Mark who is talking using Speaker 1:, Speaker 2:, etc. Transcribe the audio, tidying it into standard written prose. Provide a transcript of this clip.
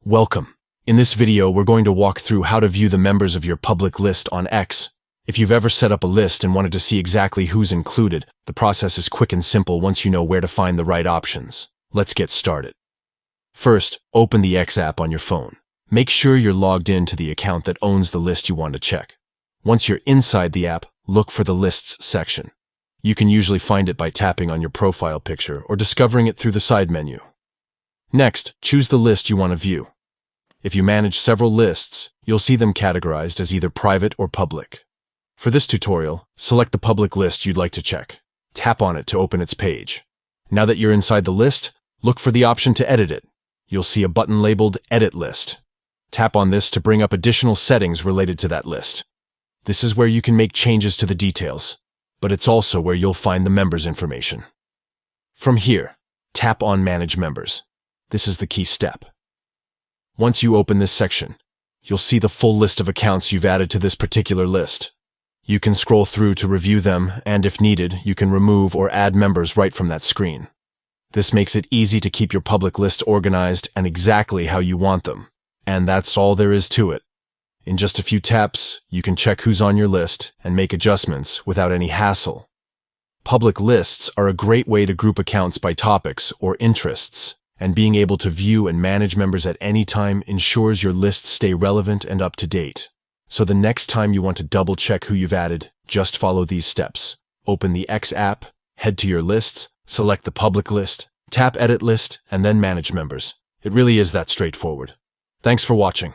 Speaker 1: Welcome. In this video, we're going to walk through how to view the members of your public list on X. If you've ever set up a list and wanted to see exactly who's included, the process is quick and simple once you know where to find the right options. Let's get started. First, open the X app on your phone. Make sure you're logged in to the account that owns the list you want to check. Once you're inside the app, look for the Lists section. You can usually find it by tapping on your profile picture or discovering it through the side menu. Next, choose the list you want to view. If you manage several lists, you'll see them categorized as either private or public. For this tutorial, select the public list you'd like to check. Tap on it to open its page. Now that you're inside the list, look for the option to edit it. You'll see a button labeled Edit List. Tap on this to bring up additional settings related to that list. This is where you can make changes to the details, but it's also where you'll find the members' information. From here, tap on Manage Members. This is the key step. Once you open this section, you'll see the full list of accounts you've added to this particular list. You can scroll through to review them, and if needed, you can remove or add members right from that screen. This makes it easy to keep your public list organized and exactly how you want them. And that's all there is to it. In just a few taps, you can check who's on your list and make adjustments without any hassle. Public lists are a great way to group accounts by topics or interests, and being able to view and manage members at any time ensures your lists stay relevant and up to date. So the next time you want to double-check who you've added, just follow these steps. Open the X app, head to your lists, select the public list, tap Edit List, and then Manage Members. It really is that straightforward. Thanks for watching.